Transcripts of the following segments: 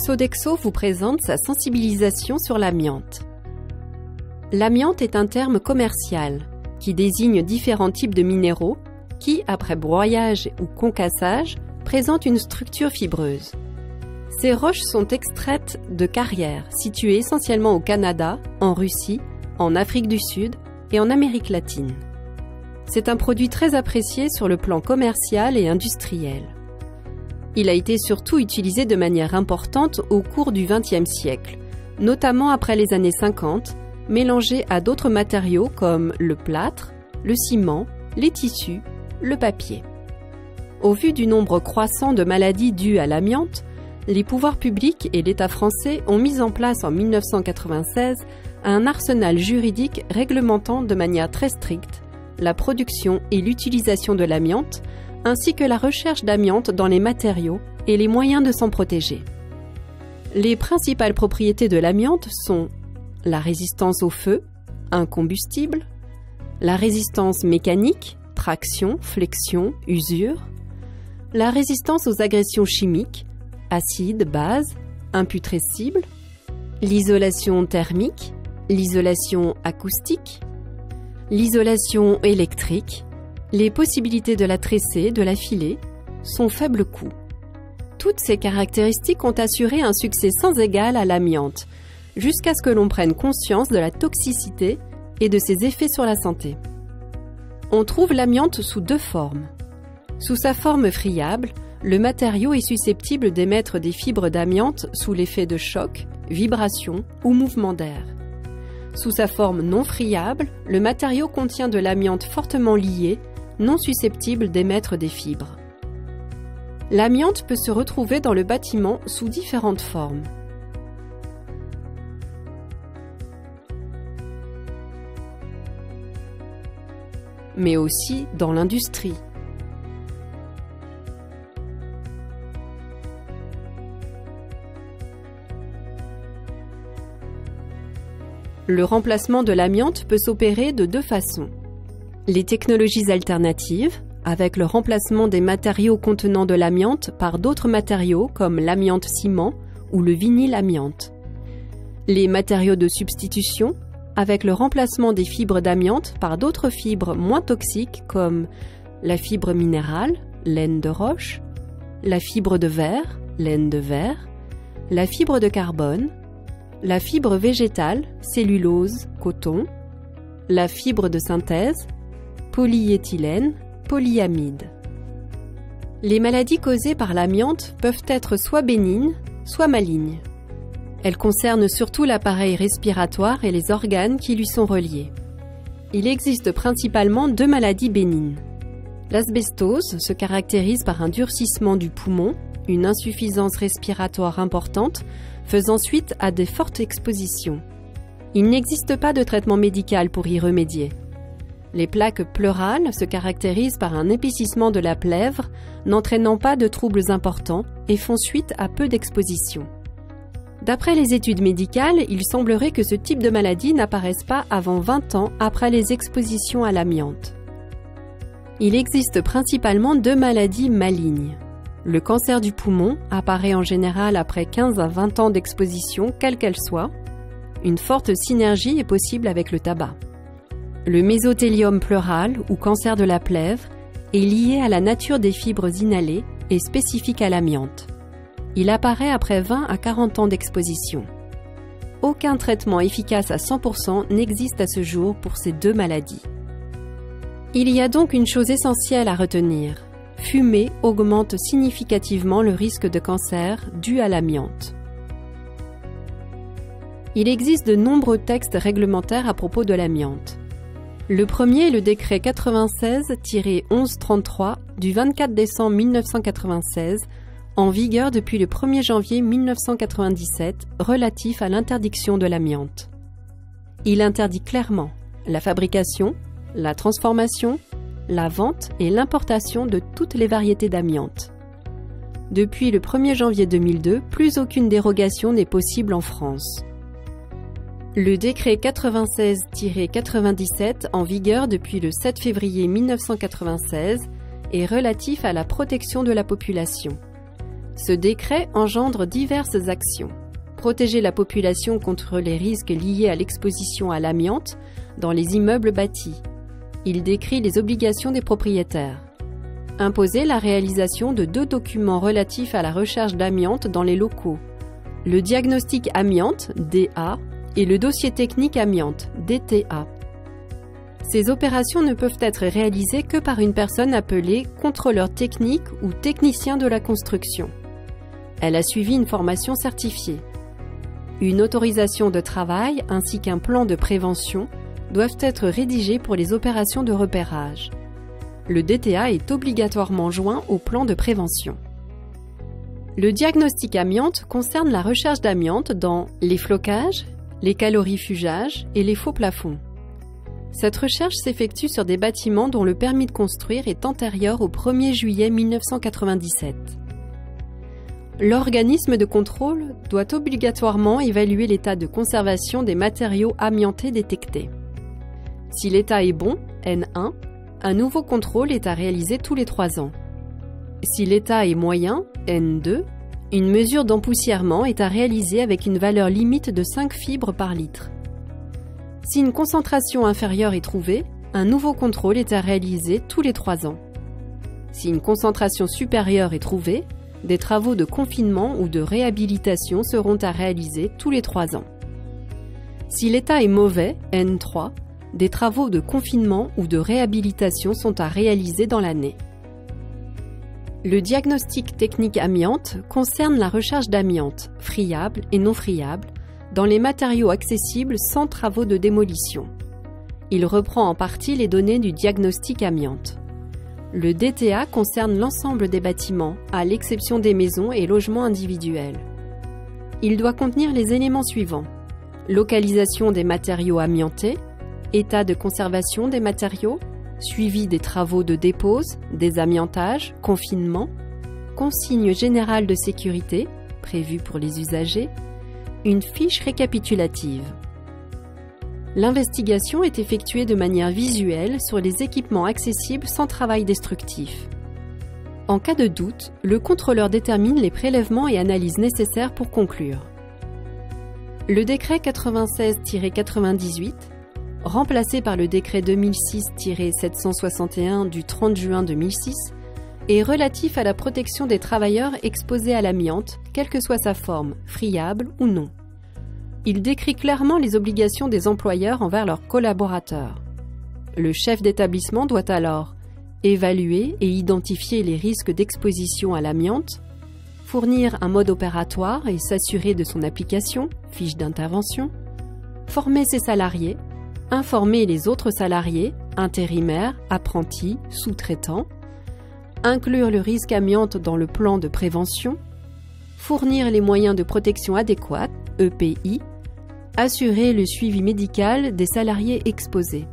Sodexo vous présente sa sensibilisation sur l'amiante. L'amiante est un terme commercial qui désigne différents types de minéraux qui, après broyage ou concassage, présentent une structure fibreuse. Ces roches sont extraites de carrières situées essentiellement au Canada, en Russie, en Afrique du Sud et en Amérique latine. C'est un produit très apprécié sur le plan commercial et industriel. Il a été surtout utilisé de manière importante au cours du XXe siècle, notamment après les années 50, mélangé à d'autres matériaux comme le plâtre, le ciment, les tissus, le papier. Au vu du nombre croissant de maladies dues à l'amiante, les pouvoirs publics et l'État français ont mis en place en 1996 un arsenal juridique réglementant de manière très stricte la production et l'utilisation de l'amiante, ainsi que la recherche d'amiante dans les matériaux et les moyens de s'en protéger. Les principales propriétés de l'amiante sont la résistance au feu, incombustible, la résistance mécanique, traction, flexion, usure, la résistance aux agressions chimiques, acides, bases, imputrescibles, l'isolation thermique, l'isolation acoustique, l'isolation électrique, les possibilités de la tresser, de la filer, son faible coût. Toutes ces caractéristiques ont assuré un succès sans égal à l'amiante, jusqu'à ce que l'on prenne conscience de la toxicité et de ses effets sur la santé. On trouve l'amiante sous deux formes. Sous sa forme friable, le matériau est susceptible d'émettre des fibres d'amiante sous l'effet de choc, vibration ou mouvement d'air. Sous sa forme non friable, le matériau contient de l'amiante fortement liée, non susceptible d'émettre des fibres. L'amiante peut se retrouver dans le bâtiment sous différentes formes. Mais aussi dans l'industrie. Le remplacement de l'amiante peut s'opérer de deux façons. Les technologies alternatives, avec le remplacement des matériaux contenant de l'amiante par d'autres matériaux comme l'amiante ciment ou le vinyle amiante. Les matériaux de substitution, avec le remplacement des fibres d'amiante par d'autres fibres moins toxiques comme la fibre minérale, laine de roche, la fibre de verre, laine de verre, la fibre de carbone, la fibre végétale, cellulose, coton, la fibre de synthèse, polyéthylène, polyamide. Les maladies causées par l'amiante peuvent être soit bénignes, soit malignes. Elles concernent surtout l'appareil respiratoire et les organes qui lui sont reliés. Il existe principalement deux maladies bénignes. L'asbestose se caractérise par un durcissement du poumon, une insuffisance respiratoire importante, faisant suite à des fortes expositions. Il n'existe pas de traitement médical pour y remédier. Les plaques pleurales se caractérisent par un épaississement de la plèvre, n'entraînant pas de troubles importants et font suite à peu d'expositions. D'après les études médicales, il semblerait que ce type de maladie n'apparaisse pas avant 20 ans après les expositions à l'amiante. Il existe principalement deux maladies malignes. Le cancer du poumon apparaît en général après 15 à 20 ans d'exposition, quelle qu'elle soit. Une forte synergie est possible avec le tabac. Le mésothéliome pleural ou cancer de la plèvre est lié à la nature des fibres inhalées et spécifique à l'amiante. Il apparaît après 20 à 40 ans d'exposition. Aucun traitement efficace à 100% n'existe à ce jour pour ces deux maladies. Il y a donc une chose essentielle à retenir. Fumer augmente significativement le risque de cancer dû à l'amiante. Il existe de nombreux textes réglementaires à propos de l'amiante. Le premier est le décret 96-1133 du 24 décembre 1996, en vigueur depuis le 1er janvier 1997, relatif à l'interdiction de l'amiante. Il interdit clairement la fabrication, la transformation, la vente et l'importation de toutes les variétés d'amiante. Depuis le 1er janvier 2002, plus aucune dérogation n'est possible en France. Le décret 96-97, en vigueur depuis le 7 février 1996, est relatif à la protection de la population. Ce décret engendre diverses actions. Protéger la population contre les risques liés à l'exposition à l'amiante dans les immeubles bâtis. Il décrit les obligations des propriétaires. Imposer la réalisation de 2 documents relatifs à la recherche d'amiante dans les locaux. Le diagnostic amiante, DA, et le dossier technique amiante, DTA. Ces opérations ne peuvent être réalisées que par une personne appelée contrôleur technique ou technicien de la construction. Elle a suivi une formation certifiée. Une autorisation de travail ainsi qu'un plan de prévention doivent être rédigés pour les opérations de repérage. Le DTA est obligatoirement joint au plan de prévention. Le diagnostic amiante concerne la recherche d'amiante dans les flocages, les calorifugages et les faux plafonds. Cette recherche s'effectue sur des bâtiments dont le permis de construire est antérieur au 1er juillet 1997. L'organisme de contrôle doit obligatoirement évaluer l'état de conservation des matériaux amiantés détectés. Si l'état est bon, N1, un nouveau contrôle est à réaliser tous les 3 ans. Si l'état est moyen, N2, une mesure d'empoussièrement est à réaliser avec une valeur limite de 5 fibres par litre. Si une concentration inférieure est trouvée, un nouveau contrôle est à réaliser tous les 3 ans. Si une concentration supérieure est trouvée, des travaux de confinement ou de réhabilitation seront à réaliser tous les 3 ans. Si l'état est mauvais, N3, des travaux de confinement ou de réhabilitation sont à réaliser dans l'année. Le diagnostic technique amiante concerne la recherche d'amiante, friable et non friable, dans les matériaux accessibles sans travaux de démolition. Il reprend en partie les données du diagnostic amiante. Le DTA concerne l'ensemble des bâtiments, à l'exception des maisons et logements individuels. Il doit contenir les éléments suivants: localisation des matériaux amiantés, état de conservation des matériaux, suivi des travaux de dépose, désamiantage, confinement, consigne générale de sécurité, prévue pour les usagers, une fiche récapitulative. L'investigation est effectuée de manière visuelle sur les équipements accessibles sans travail destructif. En cas de doute, le contrôleur détermine les prélèvements et analyses nécessaires pour conclure. Le décret 96-98, remplacé par le décret 2006-761 du 30 juin 2006, est relatif à la protection des travailleurs exposés à l'amiante, quelle que soit sa forme, friable ou non. Il décrit clairement les obligations des employeurs envers leurs collaborateurs. Le chef d'établissement doit alors évaluer et identifier les risques d'exposition à l'amiante, fournir un mode opératoire et s'assurer de son application, fiche d'intervention, former ses salariés, informer les autres salariés, intérimaires, apprentis, sous-traitants, inclure le risque amiante dans le plan de prévention, fournir les moyens de protection adéquats, EPI, assurer le suivi médical des salariés exposés.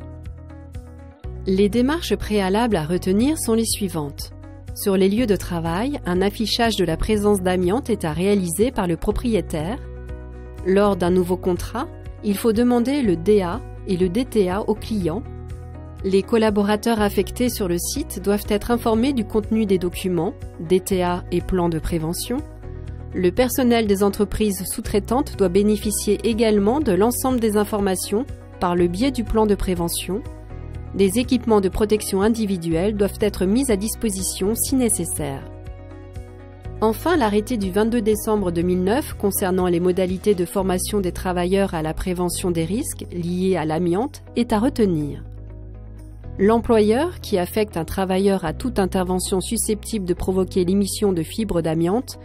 Les démarches préalables à retenir sont les suivantes. Sur les lieux de travail, un affichage de la présence d'amiante est à réaliser par le propriétaire. Lors d'un nouveau contrat, il faut demander le DA et le DTA au client. Les collaborateurs affectés sur le site doivent être informés du contenu des documents, DTA et plan de prévention. Le personnel des entreprises sous-traitantes doit bénéficier également de l'ensemble des informations par le biais du plan de prévention. Des équipements de protection individuelle doivent être mis à disposition si nécessaire. Enfin, l'arrêté du 22 décembre 2009 concernant les modalités de formation des travailleurs à la prévention des risques liés à l'amiante est à retenir. L'employeur qui affecte un travailleur à toute intervention susceptible de provoquer l'émission de fibres d'amiante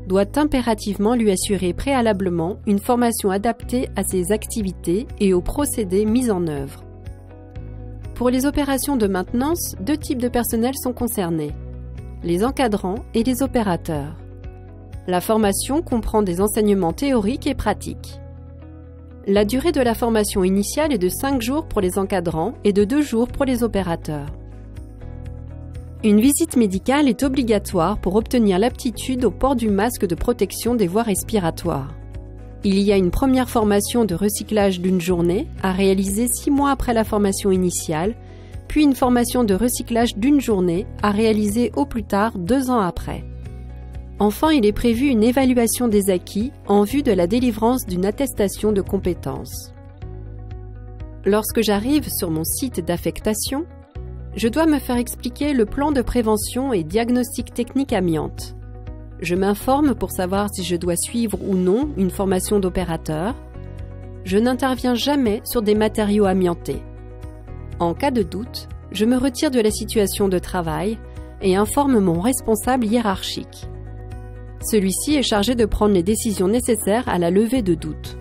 doit impérativement lui assurer préalablement une formation adaptée à ses activités et aux procédés mis en œuvre. Pour les opérations de maintenance, 2 types de personnel sont concernés: les encadrants et les opérateurs. La formation comprend des enseignements théoriques et pratiques. La durée de la formation initiale est de 5 jours pour les encadrants et de 2 jours pour les opérateurs. Une visite médicale est obligatoire pour obtenir l'aptitude au port du masque de protection des voies respiratoires. Il y a une première formation de recyclage d'1 journée à réaliser 6 mois après la formation initiale, puis une formation de recyclage d'1 journée à réaliser au plus tard 2 ans après. Enfin, il est prévu une évaluation des acquis en vue de la délivrance d'une attestation de compétences. Lorsque j'arrive sur mon site d'affectation, je dois me faire expliquer le plan de prévention et diagnostic technique amiante. Je m'informe pour savoir si je dois suivre ou non une formation d'opérateur. Je n'interviens jamais sur des matériaux amiantés. En cas de doute, je me retire de la situation de travail et informe mon responsable hiérarchique. Celui-ci est chargé de prendre les décisions nécessaires à la levée de doutes.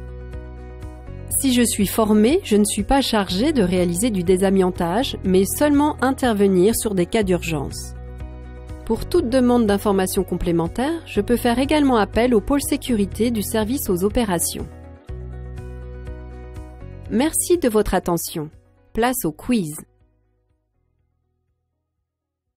Si je suis formé, je ne suis pas chargé de réaliser du désamiantage, mais seulement intervenir sur des cas d'urgence. Pour toute demande d'informations complémentaires, je peux faire également appel au pôle sécurité du service aux opérations. Merci de votre attention. Place au quiz.